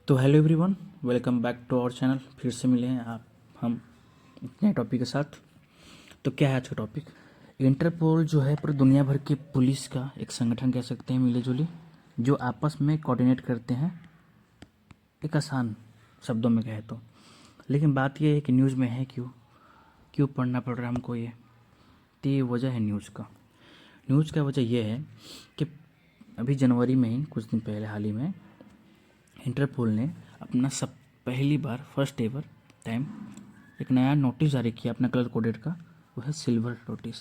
तो hello everyone, welcome back to our channel. फिर से मिले हैं आप हम नए टॉपिक के साथ। तो क्या है आज का टॉपिक? इंटरपोल जो है पूरी दुनिया भर की पुलिस का एक संगठन कह सकते हैं, मिली जुली, जो आपस में कोऑर्डिनेट करते हैं, एक आसान शब्दों में कहे तो। लेकिन बात यह है कि न्यूज़ में है क्यों क्यों पढ़ना पड़ रहा है हमको ये। तो ये वजह है न्यूज़ का वजह यह है कि अभी जनवरी में ही, कुछ दिन पहले हाल ही में, इंटरपोल ने अपना सब पहली बार फर्स्ट एवर टाइम एक नया नोटिस जारी किया अपना कलर कोडेड का। वो है सिल्वर नोटिस।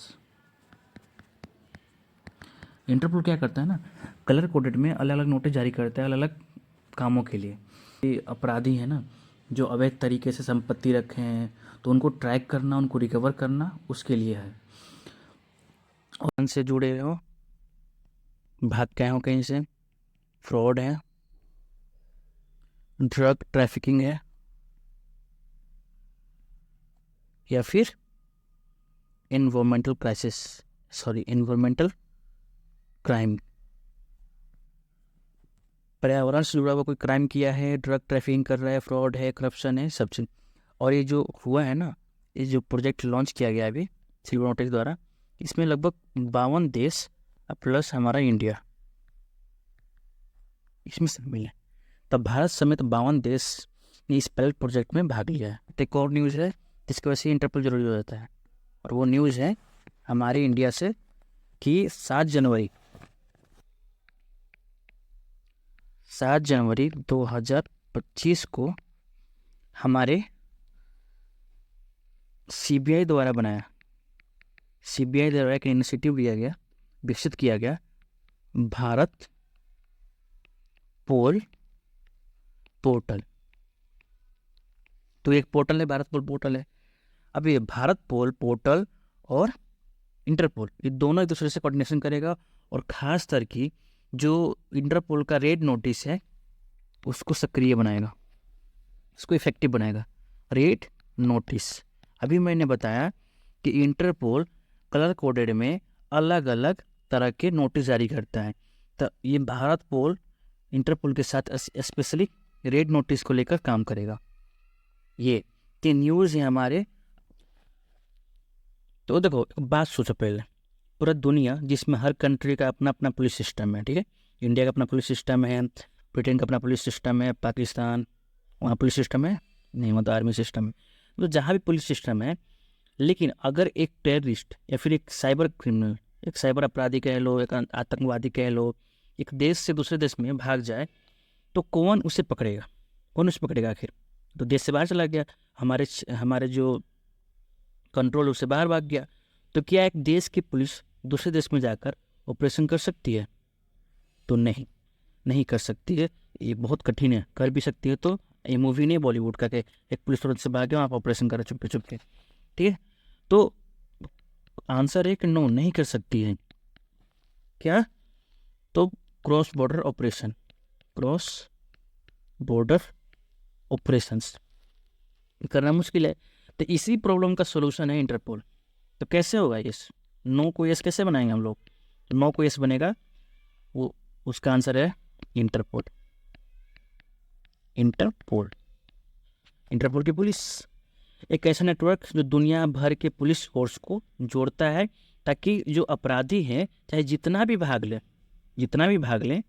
इंटरपोल क्या करता है ना, कलर कोडेड में अलग अलग नोटिस जारी करता है अलग अलग कामों के लिए। ये अपराधी है ना, जो अवैध तरीके से संपत्ति रखे हैं, तो उनको ट्रैक करना, उनको रिकवर करना, उसके लिए है। और उनसे जुड़े हो, भाग के आए हो कहीं से, फ्रॉड है, ड्रग ट्रैफिकिंग है, या फिर एनवायरमेंटल क्राइम, पर्यावरण से जुड़ा हुआ कोई क्राइम किया है, ड्रग ट्रैफिकिंग कर रहा है, फ्रॉड है, करप्शन है, सब चीज। और ये जो हुआ है ना, ये जो प्रोजेक्ट लॉन्च किया गया है अभी सिल्वर नोटिस द्वारा, इसमें लगभग 52 देश प्लस हमारा इंडिया इसमें शामिल है। तब भारत समेत 52 देश ने इस पायलट प्रोजेक्ट में भाग लिया है। तो एक और न्यूज़ है जिसकी वजह से इंटरपोल जरूरी हो जाता है, और वो न्यूज़ है हमारे इंडिया से कि 7 जनवरी 2025 को हमारे सीबीआई द्वारा एक इनिशिएटिव लिया गया, विकसित किया गया, भारत पोल पोर्टल। तो एक पोर्टल है, भारत पोल पोर्टल है। अब ये भारत पोल पोर्टल और इंटरपोल, ये दोनों एक दूसरे से कोऑर्डिनेशन करेगा, और खास तर की जो इंटरपोल का रेड नोटिस है उसको सक्रिय बनाएगा, उसको इफेक्टिव बनाएगा। रेड नोटिस, अभी मैंने बताया कि इंटरपोल कलर कोडेड में अलग अलग तरह के नोटिस जारी करता है। तो ये भारत पोल इंटरपोल के साथ स्पेशली रेड नोटिस को लेकर काम करेगा। ये न्यूज़ है हमारे। तो देखो, एक बात सोचो पहले, पूरा दुनिया जिसमें हर कंट्री का अपना अपना पुलिस सिस्टम है, ठीक है। इंडिया का अपना पुलिस सिस्टम है, ब्रिटेन का अपना पुलिस सिस्टम है, पाकिस्तान वहाँ पुलिस सिस्टम है नहीं, मतलब आर्मी सिस्टम है। तो जहाँ भी पुलिस सिस्टम है, लेकिन अगर एक टेररिस्ट या फिर एक साइबर क्रिमिनल, एक साइबर अपराधी कह लो, एक आतंकवादी कह लो, एक देश से दूसरे देश में भाग जाए, तो कौन उसे पकड़ेगा? कौन उसे पकड़ेगा आखिर? तो देश से बाहर चला गया, हमारे हमारे जो कंट्रोल उससे बाहर भाग गया। तो क्या एक देश की पुलिस दूसरे देश में जाकर ऑपरेशन कर सकती है? तो नहीं कर सकती है। ये बहुत कठिन है। कर भी सकती है तो ये मूवी नहीं, बॉलीवुड का, कि एक पुलिस तुरंत से भाग गया, आप ऑपरेशन करें चुपके चुपके, ठीक है। तो आंसर है कि नो, नहीं कर सकती है। क्या? तो क्रॉस बॉर्डर ऑपरेशंस करना मुश्किल है। तो इसी प्रॉब्लम का सोल्यूशन है इंटरपोल। तो कैसे होगा ये? नो को यस कैसे बनाएंगे हम लोग? तो नो को यस बनेगा, वो उसका आंसर है इंटरपोल। इंटरपोल इंटरपोल की पुलिस एक ऐसा नेटवर्क जो दुनिया भर के पुलिस फोर्स को जोड़ता है, ताकि जो अपराधी है, चाहे जितना भी भाग ले,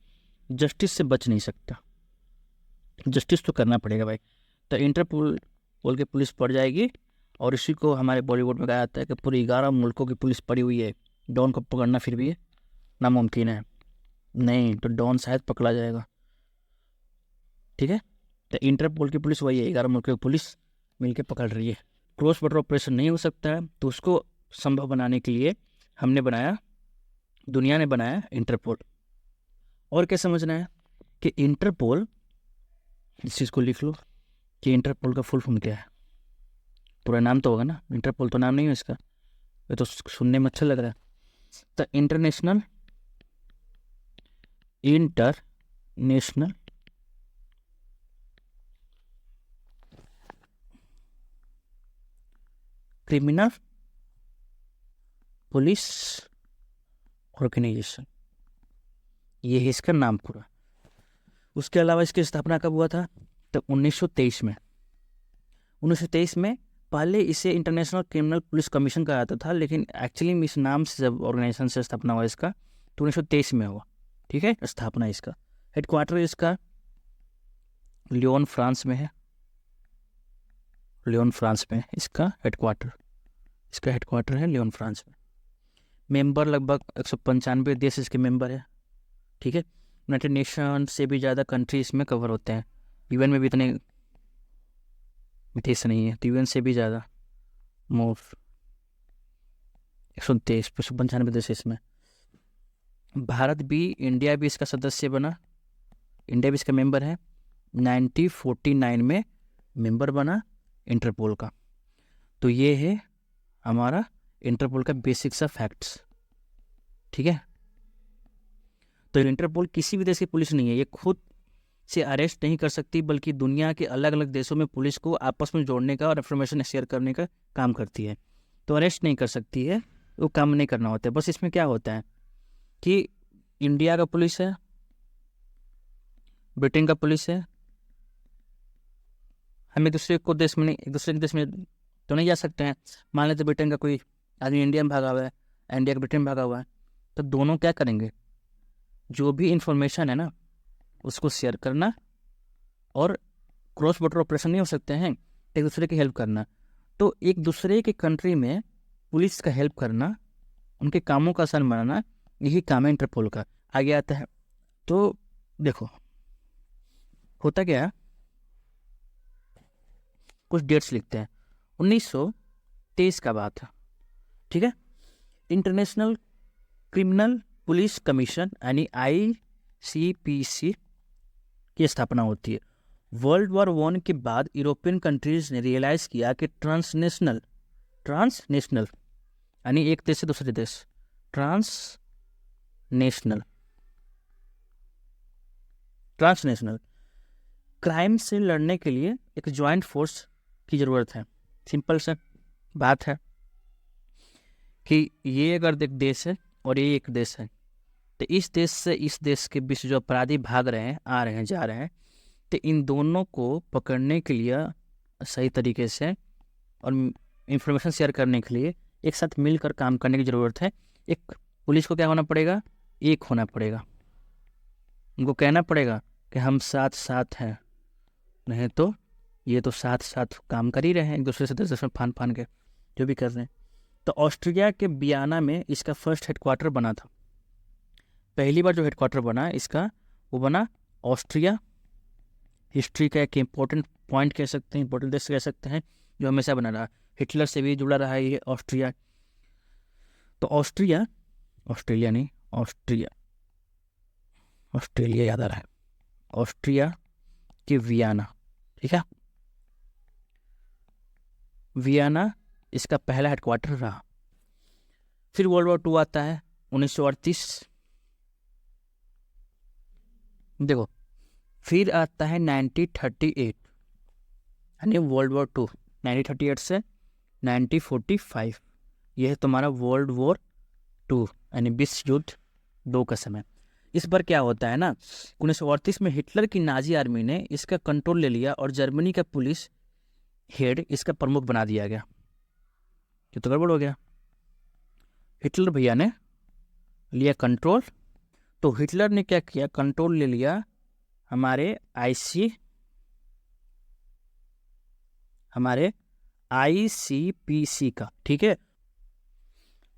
जस्टिस से बच नहीं सकता। जस्टिस तो करना पड़ेगा भाई। तो इंटरपोल पोल की पुलिस पड़ जाएगी, और इसी को हमारे बॉलीवुड में कहा जाता है कि पूरी 11 मुल्कों की पुलिस पड़ी हुई है, डॉन को पकड़ना फिर भी नामुमकिन है। नहीं तो डॉन शायद पकड़ा जाएगा, ठीक है। तो इंटरपोल की पुलिस वही है, 11 मुल्कों की पुलिस मिलकर पकड़ रही है। क्रॉस बॉर्डर ऑपरेशन नहीं हो सकता है, तो उसको संभव बनाने के लिए दुनिया ने बनाया इंटरपोल। और क्या समझना है कि इंटरपोल, इस चीज़ को लिख लो कि इंटरपोल का फुल फॉर्म क्या है। पूरा नाम तो होगा ना, इंटरपोल तो नाम नहीं है इसका, ये तो सुनने में अच्छा लग रहा है। तो इंटरनेशनल क्रिमिनल पुलिस ऑर्गेनाइजेशन, ये है इसका नाम पूरा। उसके अलावा इसकी स्थापना कब हुआ था? तो 1923 में। 1923 में पहले इसे इंटरनेशनल क्रिमिनल पुलिस कमीशन कहा जाता था, लेकिन एक्चुअली में इस नाम से जब ऑर्गेनाइजेशन से स्थापना हुआ इसका तो 1923 में हुआ। ठीक है, स्थापना इसका। हेडक्वार्टर इसका लियोन फ्रांस में है। लियोन फ्रांस में इसका हेडक्वार्टर है लियोन फ्रांस में। मेंबर लगभग 195 देश इसके मेंबर है। ठीक है, यूनाइटेड नेशन से भी ज़्यादा कंट्री इसमें कवर होते हैं। यूएन में भी इतने देश नहीं है, तो यूएन से भी ज़्यादा मोर 195 देश इसमें। भारत भी, इंडिया भी इसका सदस्य बना, इंडिया भी इसका मेंबर है। 1949 में मेंबर बना इंटरपोल का। तो ये है हमारा इंटरपोल का बेसिक सा फैक्ट्स। ठीक है, तो इंटरपोल किसी भी देश की पुलिस नहीं है, ये खुद से अरेस्ट नहीं कर सकती, बल्कि दुनिया के अलग अलग देशों में पुलिस को आपस में जोड़ने का और इन्फॉर्मेशन शेयर करने का काम करती है। तो अरेस्ट नहीं कर सकती है, वो काम नहीं करना होता है। बस इसमें क्या होता है कि इंडिया का पुलिस है, ब्रिटेन का पुलिस है, हम एक दूसरे के देश में तो नहीं जा सकते हैं। मान लेते ब्रिटेन का कोई आदमी इंडिया में भागा हुआ है, इंडिया का ब्रिटेन में भागा हुआ है, तो दोनों क्या करेंगे, जो भी इंफॉर्मेशन है ना उसको शेयर करना, और क्रॉस बॉर्डर ऑपरेशन नहीं हो सकते हैं, एक दूसरे की हेल्प करना। तो एक दूसरे के कंट्री में पुलिस का हेल्प करना, उनके कामों का आसान बनाना, यही काम है इंटरपोल का। आगे आता है तो देखो होता क्या है, कुछ डेट्स लिखते हैं। 1923 का बात है। ठीक है, इंटरनेशनल क्रिमिनल पुलिस कमीशन यानी ICPC की स्थापना होती है। वर्ल्ड वॉर 1 के बाद यूरोपियन कंट्रीज ने रियलाइज़ किया कि ट्रांसनेशनल यानी एक देश से दूसरे देश, ट्रांसनेशनल क्राइम से लड़ने के लिए एक जॉइंट फोर्स की ज़रूरत है। सिंपल सा बात है कि ये अगर एक देश है और ये एक देश है, तो इस देश से इस देश के बीच जो अपराधी भाग रहे हैं, आ रहे हैं, जा रहे हैं, तो इन दोनों को पकड़ने के लिए सही तरीके से और इंफॉर्मेशन शेयर करने के लिए एक साथ मिलकर काम करने की ज़रूरत है। एक पुलिस को क्या होना पड़ेगा, एक होना पड़ेगा, उनको कहना पड़ेगा कि हम साथ साथ हैं, नहीं तो ये तो साथ साथ काम कर ही रहे हैं, एक दूसरे से देश में फान के जो भी कर रहे हैं। तो ऑस्ट्रिया के वियना में इसका फर्स्ट हेडक्वार्टर बना था। पहली बार जो हेडक्वार्टर बना इसका, वो बना ऑस्ट्रिया। हिस्ट्री का एक इम्पोर्टेंट पॉइंट कह सकते हैं, इम्पोर्टेंट देश कह सकते हैं, जो हमेशा बना रहा, हिटलर से भी जुड़ा रहा है ये ऑस्ट्रिया। तो ऑस्ट्रिया याद आ रहा है, ऑस्ट्रिया के वियना। ठीक है, वियना इसका पहला हेडक्वार्टर रहा। फिर वर्ल्ड वॉर 2 आता है 1938। देखो फिर आता है 1938 यानी वर्ल्ड वॉर 2, 1938 से 1945, यह है तुम्हारा वर्ल्ड वॉर 2 यानी विश्व युद्ध 2 का समय। इस बार क्या होता है ना, 1938 में हिटलर की नाजी आर्मी ने इसका कंट्रोल ले लिया और जर्मनी का पुलिस हेड इसका प्रमुख बना दिया गया। ये तो गड़बड़ हो गया, हिटलर भैया ने लिया कंट्रोल। तो हिटलर ने क्या किया, कंट्रोल ले लिया हमारे ICPC का। ठीक है,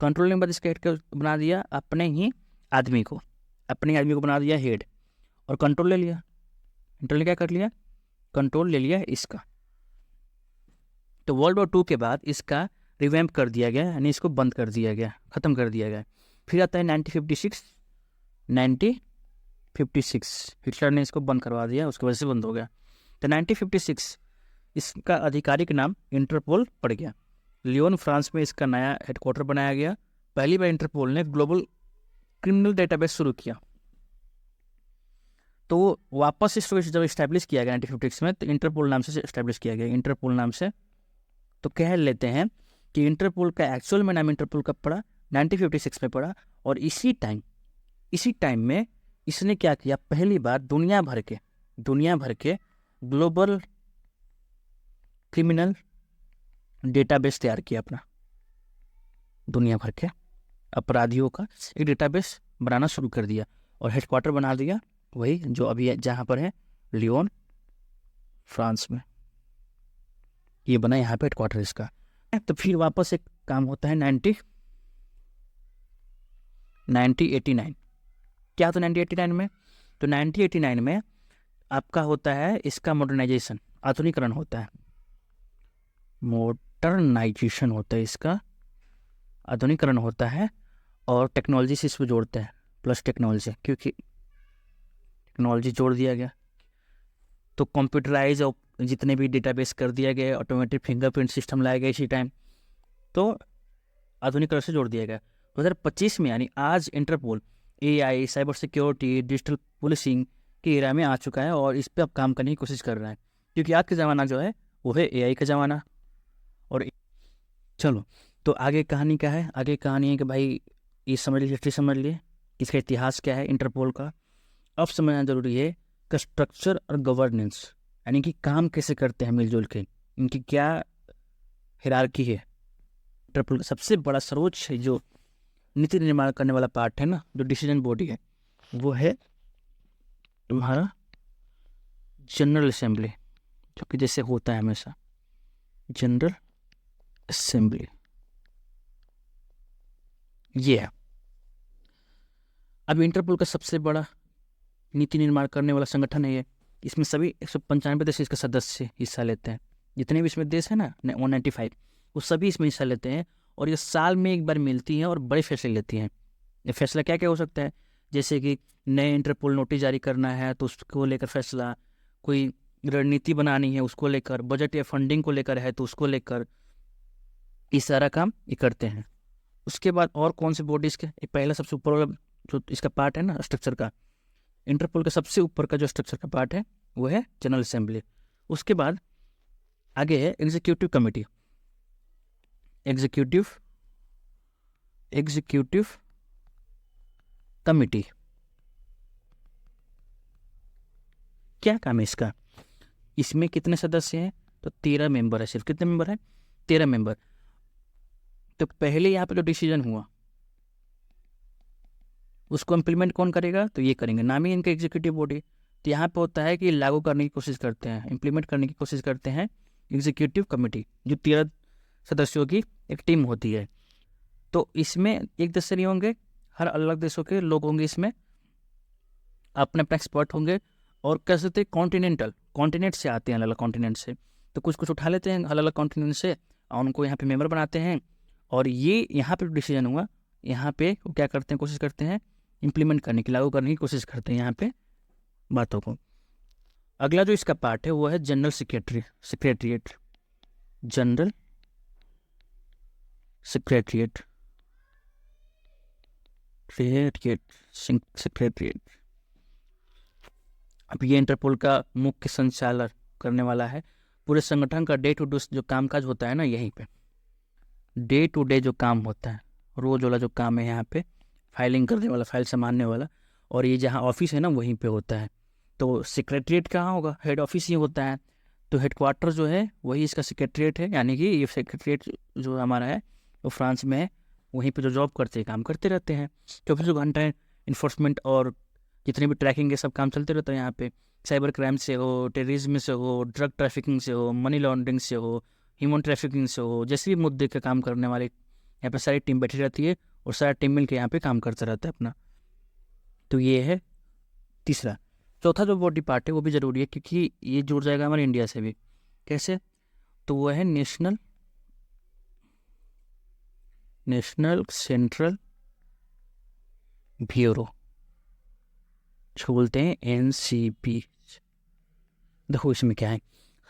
कंट्रोल ने बाद इसका हेड बना दिया अपने आदमी को बना दिया हेड, और कंट्रोल ले लिया। हिटलर ने क्या कर लिया, कंट्रोल ले लिया इसका। तो वर्ल्ड वॉर 2 के बाद इसका रिवैम्प कर दिया गया, यानी इसको बंद कर दिया गया, ख़त्म कर दिया गया। फिर आता है 1956 हिटलर ने इसको बंद करवा दिया, उसकी वजह से बंद हो गया। तो 1956 इसका आधिकारिक नाम इंटरपोल पड़ गया। लियोन फ्रांस में इसका नया हेडक्वार्टर बनाया गया। पहली बार इंटरपोल ने ग्लोबल क्रिमिनल डेटाबेस शुरू किया। तो वापस इस जब इस्टेब्लिश किया गया 1956 में, तो इंटरपोल नाम से इस्टेब्लिश किया गया, इंटरपोल नाम से। तो कह लेते हैं कि इंटरपोल का एक्चुअल में नाम इंटरपोल कब पड़ा, 1956 में पड़ा। और इसी टाइम में इसने क्या किया, पहली बार दुनिया भर के दुनिया भर के ग्लोबल क्रिमिनल डेटाबेस तैयार किया अपना, दुनिया भर के अपराधियों का एक डेटाबेस बनाना शुरू कर दिया और हेडक्वार्टर बना दिया वही जो अभी जहाँ पर है, लियोन, फ्रांस में। ये बना यहाँ पे हेडक्वार्टर इसका। तो फिर वापस एक काम होता है 1989। क्या होता है 1989 में? तो 1989 में आपका होता है इसका मॉडर्नाइजेशन, आधुनिकरण होता है, मॉडर्नाइजेशन होता है इसका, आधुनिकरण होता है और टेक्नोलॉजी से इसको जोड़ते हैं, प्लस टेक्नोलॉजी, क्योंकि टेक्नोलॉजी जोड़ दिया गया तो कंप्यूटराइज और जितने भी डेटाबेस कर दिया गया, ऑटोमेटिक फिंगरप्रिंट सिस्टम लाया गया इसी टाइम, तो आधुनिकरण से जोड़ दिया गया। 2025 में यानी आज Interpol AI, cyber security, digital policing के एरा में आ चुका है और इस पर अब काम करने की कोशिश कर रहा है, क्योंकि आज का ज़माना जो है वो है AI का ज़माना। और चलो तो आगे कहानी क्या है? आगे कहानी है कि भाई ये समझ लीजिए, हिस्ट्री समझ लिए, इसका इतिहास क्या है इंटरपोल का। अब समझना जरूरी है कि स्ट्रक्चर और गवर्नेंस, यानी कि काम कैसे करते हैं मिलजुल के, इनकी क्या हिरार्की है। इंटरपोल का सबसे बड़ा सर्वोच्च जो नीति निर्माण करने वाला पार्ट है ना, जो डिसीजन बॉडी है, वो है तुम्हारा जनरल असेंबली, जो कि जैसे होता है हमेशा जनरल असेंबली, ये है। अब इंटरपोल का सबसे बड़ा नीति निर्माण करने वाला संगठन है ये। इसमें सभी 195 देश इसके सदस्य हिस्सा लेते हैं, जितने भी इसमें देश है ना 195, वो सभी इसमें हिस्सा लेते हैं। और ये साल में एक बार मिलती हैं और बड़े फैसले लेती हैं। ये फैसला क्या क्या हो सकता है? जैसे कि नए इंटरपोल नोटिस जारी करना है तो उसको लेकर फैसला, कोई रणनीति बनानी है उसको लेकर, बजट या फंडिंग को लेकर है तो उसको लेकर, ये सारा काम ये करते हैं। उसके बाद और कौन से बॉडीज़ के, पहला सबसे ऊपर वाला जो इसका पार्ट है ना स्ट्रक्चर का, इंटरपोल का सबसे ऊपर का जो स्ट्रक्चर का पार्ट है वो है जनरल असेंबली। उसके बाद आगे है एग्जीक्यूटिव कमेटी, एग्जीक्यूटिव कमेटी। क्या काम है इसका? इसमें कितने सदस्य हैं? तो 13 मेंबर है। सिर्फ कितने मेंबर है? 13 मेंबर। तो पहले यहाँ पे जो डिसीजन हुआ उसको इम्प्लीमेंट कौन करेगा? तो ये करेंगे, नाम ही इनका एग्जीक्यूटिव बॉडी। तो यहाँ पे होता है कि लागू करने की कोशिश करते हैं, इम्प्लीमेंट करने की कोशिश करते हैं एग्जीक्यूटिव कमेटी, जो 13 सदस्यों की एक टीम होती है। तो इसमें एक देश से नहीं होंगे, हर अलग देशों के लोग होंगे इसमें, अपने अपने एक्सपर्ट होंगे। और कह सकते हैं कॉन्टिनेंट से आते हैं, अलग अलग कॉन्टिनेंट से। तो कुछ कुछ उठा लेते हैं अलग अलग कॉन्टिनेंट से और उनको यहाँ पे मेंबर बनाते हैं। और ये यहाँ पे डिसीजन हुआ, यहाँ पे वो क्या करते हैं, कोशिश करते हैं इम्प्लीमेंट करने की, लागू करने की कोशिश करते हैं यहाँ पे बातों को। अगला जो इसका पार्ट है वो है general secretariat, general secretariat, secretariat. अब ये इंटरपोल का मुख्य संचालन करने वाला है। पूरे संगठन का डे टू डे जो कामकाज होता है ना, यहीं पे डे टू डे जो काम होता है, रोज वाला जो काम है यहाँ पे, फाइलिंग करने वाला, फाइल संभालने वाला, और ये जहाँ ऑफिस है ना वहीं पे होता है। तो सेक्रेटरीट कहाँ होगा? हेड ऑफिस ही होता है। तो हेडक्वार्टर जो है वही इसका सेक्रेटरीट है, यानी कि ये सेक्रेटरीट जो हमारा है वो फ्रांस में है। वहीं पे जो जॉब करते हैं, काम करते रहते हैं 24 घंटे। इन्फोर्समेंट और जितने भी ट्रैकिंग के सब काम चलते रहते हैं यहाँ पे। साइबर क्राइम से हो, टेररिज्म से हो, ड्रग ट्रैफिकिंग से हो, मनी लॉन्ड्रिंग से हो, ह्यूमन ट्रैफिकिंग से हो, जैसे भी मुद्दे के काम करने वाले यहाँ पे सारी टीम बैठी रहती है और सारा टीम मिल के यहाँ पे काम करता रहता है अपना। तो ये है तीसरा। चौथा जो बॉडी पार्ट है वो भी ज़रूरी है, क्योंकि ये जुड़ जाएगा हमारे इंडिया से भी। कैसे? तो वो है नेशनल सेंट्रल ब्यूरो, जो बोलते हैं NCB। देखो इसमें क्या है,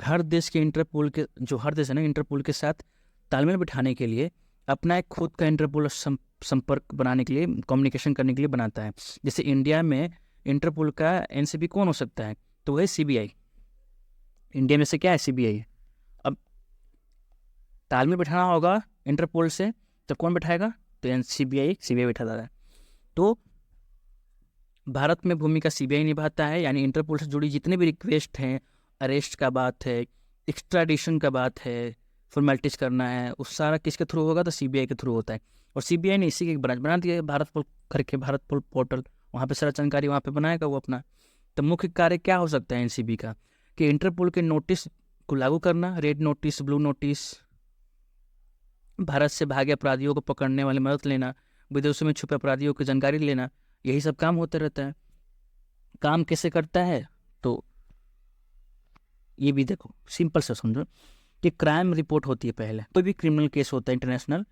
हर देश के इंटरपोल के, जो हर देश है ना इंटरपोल के साथ तालमेल बिठाने के लिए अपना एक खुद का इंटरपोल संपर्क बनाने के लिए, कम्युनिकेशन करने के लिए बनाता है। जैसे इंडिया में इंटरपोल का NCB कौन हो सकता है? तो वह है CBI। इंडिया में से क्या है? CBI। अब तालमेल बिठाना होगा इंटरपोल से, तो कौन बैठाएगा? तो CBI बैठा है। तो भारत में भूमिका सीबीआई निभाता है, यानी इंटरपोल से जुड़ी जितने भी रिक्वेस्ट हैं, अरेस्ट का बात है, एक्स्ट्राडिशन का बात है, फॉर्मेलिटीज़ करना है, उस सारा किसके थ्रू होगा? तो सीबीआई के थ्रू होता है। और सीबीआई ने इसी की एक ब्रांच बना दी है भारत पोल करके, भारत पोल पोर्टल, वहाँ पे सारा जानकारी वहाँ पे बनाएगा वो अपना। तो मुख्य कार्य क्या हो सकता है एनसीबी का? कि इंटरपोल के नोटिस को लागू करना, red notice, blue notice, Bharat से भागे अपराधियों को पकड़ने वाले मदद लेना, विदेशों में छुपे अपराधियों की जानकारी लेना, यही सब काम होते रहता है। काम कैसे करता है? तो ये भी देखो, सिंपल से समझो कि क्राइम रिपोर्ट होती है पहले, कोई भी क्रिमिनल केस होता है इंटरनेशनल,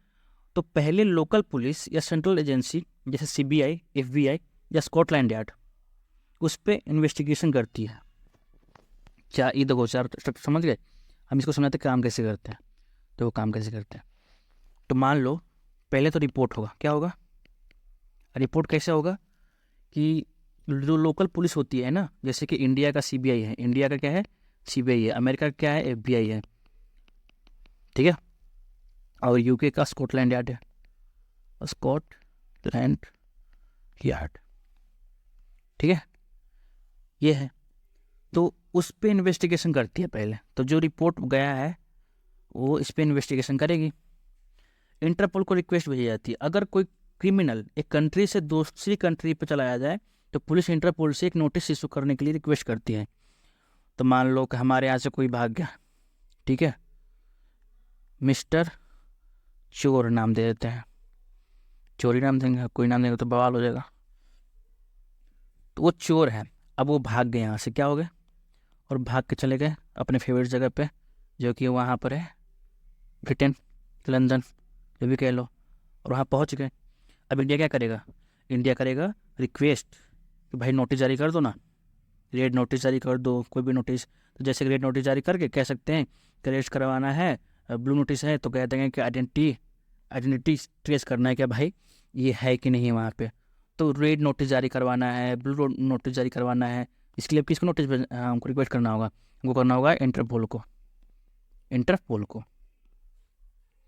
तो पहले लोकल पुलिस या सेंट्रल एजेंसी जैसे सीबीआई, एफबीआई या स्कॉटलैंड यार्ड उस पर इन्वेस्टिगेशन करती है। क्या ये देखो, चार स्टेप समझ गए? हम इसको समझाते काम कैसे करते हैं। तो वो काम कैसे करते हैं, तो मान लो पहले तो रिपोर्ट होगा। क्या होगा? रिपोर्ट कैसे होगा कि जो लोकल पुलिस होती है ना, जैसे कि इंडिया का सीबीआई है, इंडिया का क्या है? सीबीआई है। अमेरिका का क्या है? एफबीआई है, ठीक है। और यूके का स्कॉटलैंड यार्ड है, स्कॉटलैंड यार्ड, ठीक है। ये है, तो उस पे इन्वेस्टिगेशन करती है पहले। तो जो रिपोर्ट गया है वो इस पे इन्वेस्टिगेशन करेगी। इंटरपोल को रिक्वेस्ट भेजी जाती है, अगर कोई क्रिमिनल एक कंट्री से दूसरी कंट्री पे चलाया जाए तो पुलिस इंटरपोल से एक नोटिस इशू करने के लिए रिक्वेस्ट करती है। तो मान लो कि हमारे यहाँ से कोई भाग गया, ठीक है, मिस्टर चोर नाम दे देते हैं, चोरी नाम देंगे, कोई नाम देंगे तो बवाल हो जाएगा। तो वो चोर है, अब वो भाग गए यहाँ से, क्या हो गए? और भाग के चले गए अपने फेवरेट जगह पे, जो कि वहाँ पर है ब्रिटेन, लंदन, जो भी कह लो, और वहाँ पहुँच गए। अब इंडिया क्या करेगा? इंडिया करेगा रिक्वेस्ट कि भाई नोटिस जारी कर दो ना, रेड नोटिस जारी कर दो, कोई भी नोटिस। तो जैसे रेड नोटिस जारी करके कह सकते हैं कि अरेस्ट करवाना है, ब्लू नोटिस है तो कह देंगे कि आइडेंटिटी ट्रेस करना है, क्या भाई ये है कि नहीं वहाँ पे। तो रेड नोटिस जारी करवाना है, ब्लू नोटिस जारी करवाना है, इसके लिए किसको नोटिस हमको रिक्वेस्ट करना होगा? हमको करना होगा इंटरपोल को, इंटरपोल को।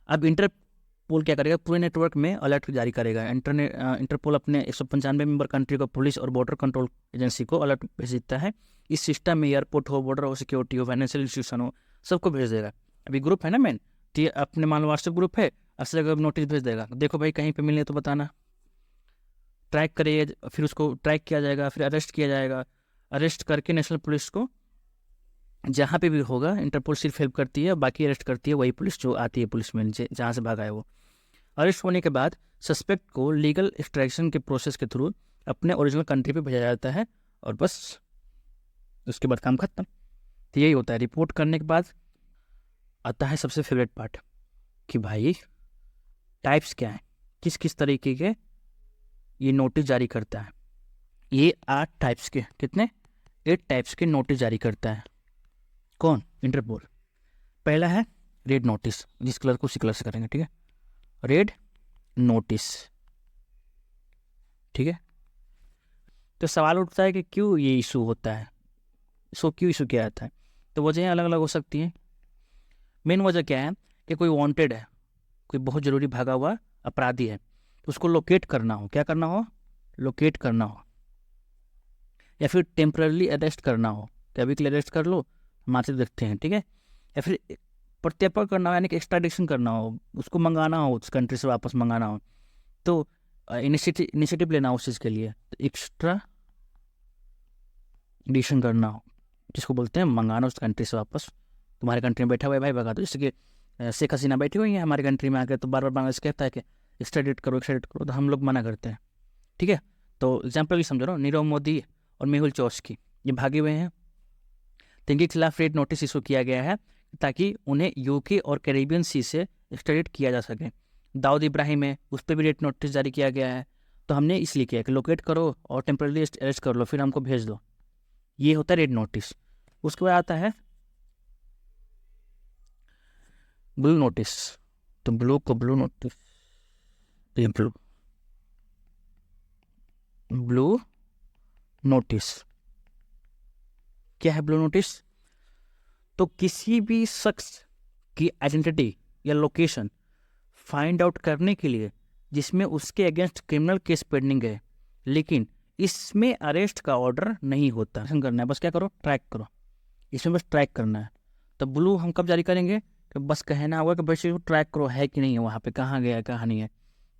अब इंटरपोल क्या करेगा? पूरे नेटवर्क में अलर्ट जारी करेगा। इंटरपोल अपने 195 मेंबर कंट्री को पुलिस और बॉर्डर कंट्रोल एजेंसी को अलर्ट भेज देता है। इस सिस्टम में एयरपोर्ट हो, बॉर्डर हो, सिक्योरिटी हो, फाइनेंशियल इंस्टीट्यूशन हो, सबको भेज देगा। अभी ग्रुप है ना मेन, तो ये अपने मान लो व्हाट्सएप ग्रुप है, अच्छी जगह नोटिस भेज देगा, देखो भाई कहीं पे मिले तो बताना। ट्रैक करिए, फिर उसको ट्रैक किया जाएगा, फिर अरेस्ट किया जाएगा। अरेस्ट करके नेशनल पुलिस को जहाँ पे भी होगा, इंटरपोल सिर्फ हेल्प करती है, बाकी अरेस्ट करती है वही पुलिस जो आती है, पुलिस में जहाँ से भागा है वो। अरेस्ट होने के बाद सस्पेक्ट को लीगल एक्सट्रैक्शन के प्रोसेस के थ्रू अपने ओरिजिनल कंट्री पे भेजा जाता है, और बस उसके बाद काम खत्म। तो यही होता है। रिपोर्ट करने के बाद आता है सबसे फेवरेट पार्ट कि भाई टाइप्स क्या है, किस किस तरीके के ये नोटिस जारी करता है। ये 8 टाइप्स के, कितने? 8 टाइप्स के नोटिस जारी करता है। कौन? इंटरपोल। पहला है रेड नोटिस, जिस कलर को उसी कलर से करेंगे, ठीक है, रेड नोटिस, ठीक है। तो सवाल उठता है कि क्यों ये इशू होता है, क्यों इशू किया जाता है? तो वजह अलग अलग हो सकती हैं। मेन वजह क्या है कि कोई वांटेड है, कोई बहुत ज़रूरी भागा हुआ अपराधी है, तो उसको लोकेट करना हो। क्या करना हो? लोकेट करना हो। या फिर टेम्पररी अरेस्ट करना हो, कि अभी के लिए अरेस्ट कर लो, हम आते देखते हैं, ठीक है। या फिर प्रत्यर्पण करना हो, यानी कि एक्स्ट्राडिक्शन करना हो, उसको मंगाना हो, उस कंट्री से वापस मंगाना हो, तो इनिशिएटिव लेना हो उस चीज़ के लिए, तो एक्स्ट्रा एडिशन करना हो, जिसको बोलते हैं मंगाना उस कंट्री से वापस। तुम्हारे कंट्री में बैठा हुआ है भाई, भगा दो। जैसे कि शेख हसीना बैठी हुई है हमारी कंट्री में आकर, तो बार बार बांग्लादेश कहता है कि एक्स्ट्राडिट करो, एक्स्ट्राडिट करो, तो हम लोग मना करते हैं, ठीक है। तो एग्जाम्पल भी समझो ना, नीरव मोदी और मेहुल चौस्की ये भागे हुए हैं, तो इनके खिलाफ रेड नोटिस इशू किया गया है ताकि उन्हें यूके और कैरेबियन सी से एक्स्ट्राडिट किया जा सके। दाऊद इब्राहिम है, उस पर भी रेड नोटिस जारी किया गया है। तो हमने इसलिए किया कि लोकेट करो और टेम्पररी अरेस्ट कर लो, फिर हमको भेज दो। ये होता है रेड नोटिस। उसके बाद आता है ब्लू नोटिस। तो ब्लू नोटिस, ये ब्लू नोटिस क्या है? ब्लू नोटिस तो किसी भी शख्स की आइडेंटिटी या लोकेशन फाइंड आउट करने के लिए जिसमें उसके अगेंस्ट क्रिमिनल केस पेंडिंग है, लेकिन इसमें अरेस्ट का ऑर्डर नहीं होता, करना है बस क्या करो, ट्रैक करो, इसमें बस ट्रैक करना है। तो ब्लू हम कब जारी करेंगे, कि बस कहना होगा कि बस ट्रैक करो है कि नहीं है वहाँ पे, कहाँ गया है कहाँ नहीं है,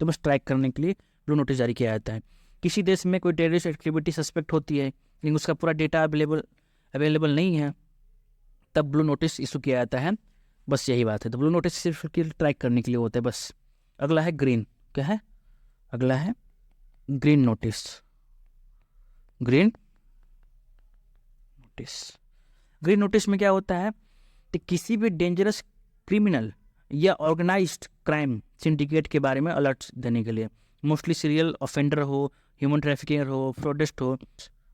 तो बस ट्रैक करने के लिए ब्लू नोटिस जारी किया जाता है। किसी देश में कोई टेररिस्ट एक्टिविटी सस्पेक्ट होती है लेकिन उसका पूरा डेटा अवेलेबल नहीं है, तब ब्लू नोटिस इशू किया जाता है। बस यही बात है। तो ब्लू नोटिस सिर्फ ट्रैक करने के लिए होता है बस। अगला है ग्रीन, क्या है, अगला है green notice. Green notice, green notice में क्या होता है कि किसी भी डेंजरस क्रिमिनल या ऑर्गेनाइज्ड क्राइम सिंडिकेट के बारे में अलर्ट देने के लिए, मोस्टली सीरियल ऑफेंडर हो, ह्यूमन ट्रैफिकिंग हो, फ्रॉडिस्ट हो,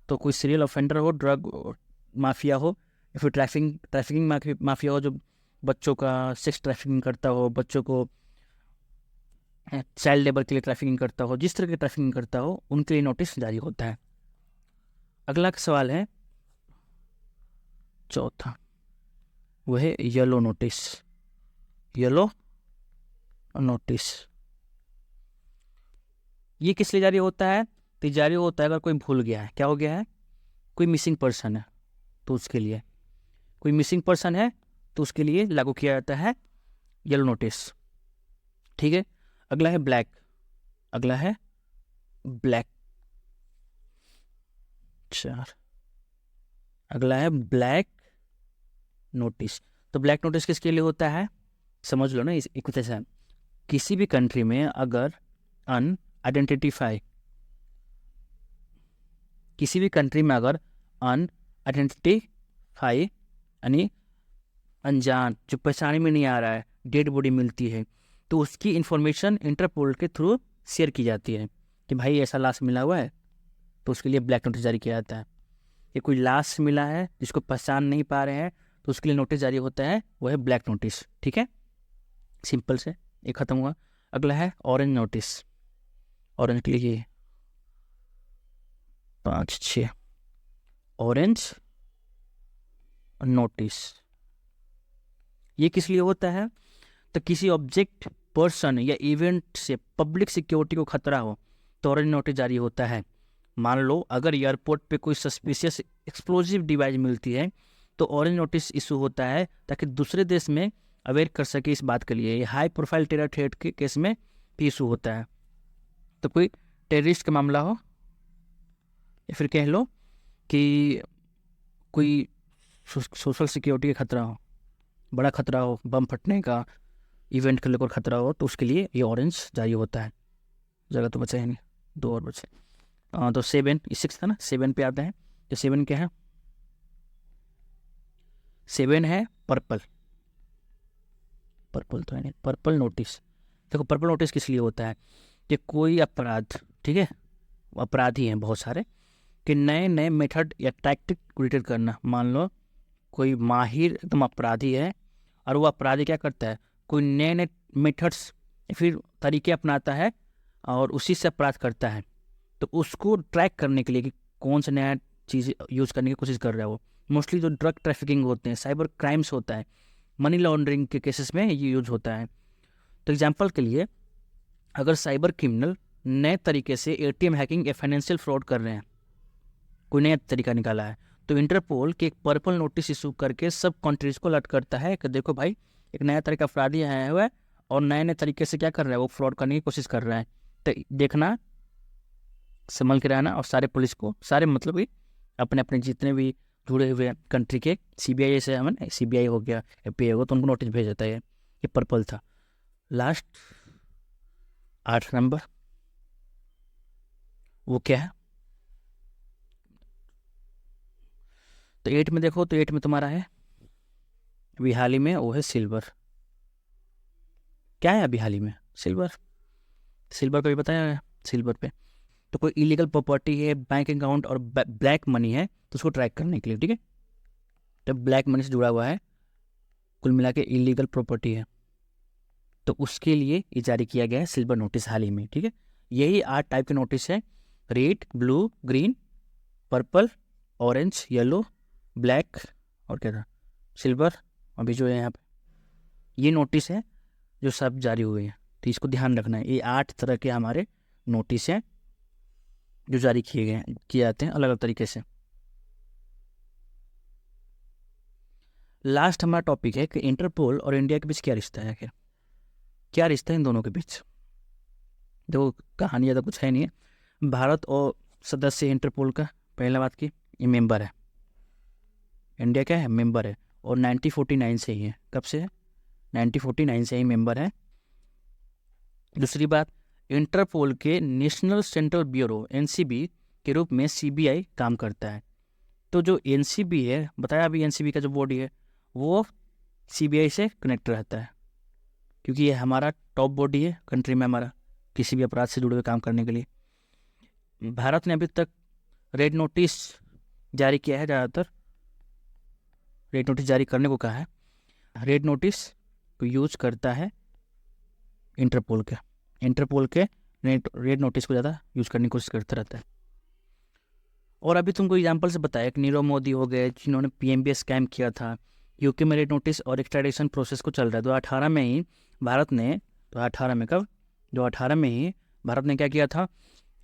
तो कोई सीरियल ऑफेंडर हो, ड्रग माफिया हो, या फिर ट्रैफिकिंग माफिया हो जो बच्चों का सेक्स ट्रैफिकिंग करता हो, बच्चों को चाइल्ड लेबर के लिए ट्रैफिकिंग करता हो, जिस तरह की ट्रैफिकिंग करता हो उनके लिए नोटिस जारी होता है। अगला सवाल है चौथा, वो है येलो नोटिस। येलो नोटिस ये किस लिए जारी होता है, तो जारी होता है अगर कोई भूल गया है, क्या हो गया है, कोई मिसिंग पर्सन है तो उसके लिए, कोई मिसिंग पर्सन है तो उसके लिए लागू किया जाता है येलो नोटिस। ठीक है, अगला है ब्लैक, अगला है ब्लैक, चार, अगला है ब्लैक नोटिस। तो ब्लैक नोटिस किसके लिए होता है, समझ लो ना, इस कुछ ऐसा है, किसी भी कंट्री में अगर अनआइडेंटिफाई, किसी भी कंट्री में अगर अनआइडेंटिफाई यानी अनजान, जो पहचाने में नहीं आ रहा है, डेड बॉडी मिलती है, तो उसकी इंफॉर्मेशन इंटरपोल के थ्रू शेयर की जाती है कि भाई ऐसा लाश मिला हुआ है, तो उसके लिए ब्लैक नोटिस जारी किया जाता है। ये कोई लाश मिला है जिसको पहचान नहीं पा रहे हैं, तो उसके लिए नोटिस जारी होता है, वो है ब्लैक नोटिस। ठीक है, सिंपल से ये खत्म हुआ। अगला है ऑरेंज नोटिस। ऑरेंज के लिए ये 5 6 ऑरेंज नोटिस, ये किस लिए होता है, तो किसी ऑब्जेक्ट, पर्सन या इवेंट से पब्लिक सिक्योरिटी को खतरा हो तो ऑरेंज नोटिस जारी होता है। मान लो अगर एयरपोर्ट पे कोई सस्पिशियस एक्सप्लोजिव डिवाइस मिलती है तो ऑरेंज नोटिस इशू होता है ताकि दूसरे देश में अवेयर कर सके इस बात के लिए। ये हाई प्रोफाइल टेरर थ्रेट के केस में भी इशू होता है। तो कोई टेररिस्ट का मामला हो या फिर कह लो कि कोई सोशल सिक्योरिटी का खतरा हो, बड़ा खतरा हो, बम फटने का, इवेंट के लेकर खतरा हो, तो उसके लिए ये ऑरेंज जारी होता है। जगह तो बचा है नहीं, 2 और बचे। तो 7 6 था ना, 7 पे आते हैं। तो 7 क्या है, 7 है पर्पल। पर्पल तो है नहीं, पर्पल नोटिस। देखो पर्पल नोटिस किस लिए होता है कि कोई अपराध, ठीक है, अपराधी हैं बहुत सारे, कि नए नए मेथड या टैक्टिक क्रिएट करना। मान लो कोई माहिर एकदम अपराधी है और वो अपराधी क्या करता है, कोई नए नए मेथड्स या फिर तरीके अपनाता है और उसी से अपराध करता है, तो उसको ट्रैक करने के लिए कि कौन सा नया चीज़ यूज़ करने की कोशिश कर रहा है वो। मोस्टली जो ड्रग ट्रैफिकिंग होते हैं, साइबर क्राइम्स होता है, मनी लॉन्ड्रिंग के केसेस में ये यूज होता है। तो एग्जांपल के लिए अगर साइबर क्रिमिनल नए तरीके से एटीएम हैकिंग या फाइनेंशियल फ्रॉड कर रहे हैं, कोई नया तरीका निकाला है, तो इंटरपोल के एक पर्पल नोटिस इशू करके सब कंट्रीज को अलर्ट करता है कि देखो भाई एक नया तरीका अपराधी आया हुआ है और नए नए तरीके से क्या कर रहा है, वो फ्रॉड करने की कोशिश कर रहा है। तो देखना, संभल के रहना, और सारे पुलिस को, सारे मतलब कि अपने अपने जितने भी जुड़े हुए कंट्री के सीबीआई से, हमें सीबीआई हो गया, एफबीआई हो, तो उनको नोटिस भेज देता है। ये पर्पल था। लास्ट 8 नंबर, वो क्या है, तो 8 में देखो, तो 8 में तुम्हारा है अभी हाल ही में, वो है सिल्वर। क्या है अभी हाल ही में, सिल्वर। सिल्वर पे भी बताया है, सिल्वर पे तो कोई इलीगल प्रॉपर्टी है, बैंक अकाउंट और ब्लैक मनी है, तो उसको ट्रैक करने के लिए, ठीक है, तो ब्लैक मनी से जुड़ा हुआ है, कुल मिला के इलीगल प्रॉपर्टी है, तो उसके लिए ये जारी किया गया है सिल्वर नोटिस हाल ही में। ठीक है, यही 8 टाइप के नोटिस है, red, blue, green, purple, orange, yellow, black और क्या था, सिल्वर। अभी जो है यहाँ पे ये नोटिस है जो सब जारी हुए हैं, तो इसको ध्यान रखना है। ये 8 तरह के हमारे नोटिस हैं जो जारी किए जाते हैं अलग अलग तरीके से। लास्ट हमारा टॉपिक है कि इंटरपोल और इंडिया के बीच क्या रिश्ता है, आखिर क्या रिश्ता है इन दोनों के बीच। जो कहानी ज़्यादा कुछ है नहीं है। भारत और सदस्य इंटरपोल का, पहला बात की ये मेंबर है, इंडिया क्या है मेंबर है, और 1949 से ही है। कब से है? 1949 से ही मेंबर है। दूसरी बात, इंटरपोल के नेशनल सेंट्रल ब्यूरो एनसीबी के रूप में सीबीआई काम करता है। तो जो एनसीबी है, बताया अभी, एनसीबी का जो बॉडी है वो सीबीआई से कनेक्ट रहता है, क्योंकि ये हमारा टॉप बॉडी है कंट्री में, हमारा किसी भी अपराध से जुड़े हुए काम करने के लिए। भारत ने अभी तक रेड नोटिस जारी किया है, ज़्यादातर रेड नोटिस जारी करने को कहा है। रेड नोटिस को यूज करता है इंटरपोल के रेड नोटिस को ज़्यादा यूज करने की कोशिश करता रहता है। और अभी तुमको एग्जांपल से बताया कि नीरव मोदी हो गए जिन्होंने पीएनबी स्कैम किया था, यूके में रेड नोटिस और एक्सट्राडिशन प्रोसेस को चल रहा है। 2018 में ही भारत ने, 2018 में कब, 2018 में ही भारत ने क्या किया था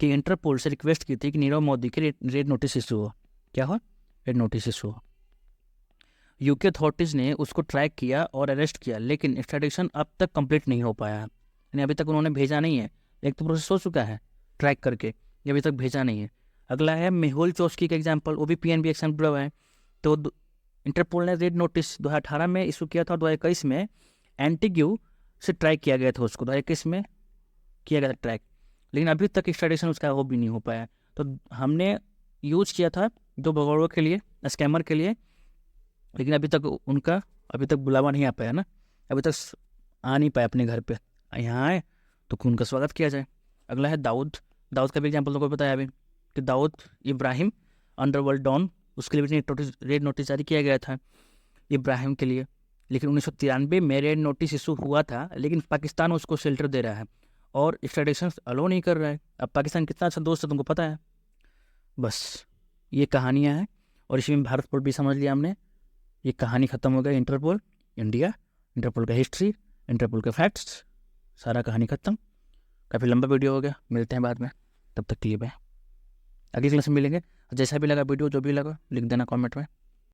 कि इंटरपोल से रिक्वेस्ट की थी कि नीरव मोदी के रेड नोटिस इशू हो। क्या हो? रेड नोटिस इशू हो। यूके अथॉरिटीज़ ने उसको ट्रैक किया और अरेस्ट किया, लेकिन एक्सट्राडिशन अब तक कंप्लीट नहीं हो पाया, यानी अभी तक उन्होंने भेजा नहीं है। एक तो प्रोसेस हो चुका है ट्रैक करके, ये अभी तक भेजा नहीं है। अगला है मेहुल चोस्की का एग्जाम्पल, वो भी पीएनबी एक्शन जुड़ा हुआ है। तो इंटरपोल ने रेड नोटिस 2018 में इशू किया था, 2021 में एंटीग्यू से ट्रैक किया गया था उसको, 2021 में किया गया था ट्रैक, लेकिन अभी तक एक्सट्राडिशन उसका वो भी नहीं हो पाया। तो हमने यूज किया था जो भगोड़ों के लिए, स्कैमर के लिए, लेकिन अभी तक बुलावा नहीं आ पाया ना, अभी तक आ नहीं पाया अपने घर पे। यहाँ आए तो उनका स्वागत किया जाए। अगला है दाऊद का भी एग्जाम्पल तुमको बताया अभी कि दाऊद इब्राहिम अंडरवर्ल्ड डॉन, उसके लिए भी रेड नोटिस जारी किया गया था इब्राहिम के लिए, लेकिन 1993 में रेड नोटिस इशू हुआ था, लेकिन पाकिस्तान उसको शेल्टर दे रहा है और एक्स्ट्राडिशन अलो नहीं कर रहा है। अब पाकिस्तान कितना अच्छा दोस्त है तुमको पता है। बस ये कहानियाँ हैं, और इसमें भारत पर भी समझ लिया हमने। ये कहानी ख़त्म हो गई, इंटरपोल इंडिया, इंटरपोल का हिस्ट्री, इंटरपोल के फैक्ट्स, सारा कहानी ख़त्म। काफ़ी लंबा वीडियो हो गया, मिलते हैं बाद में, तब तक के लिए बाय। अगली क्लास में मिलेंगे। जैसा भी लगा वीडियो, जो भी लगा लिख देना कमेंट में।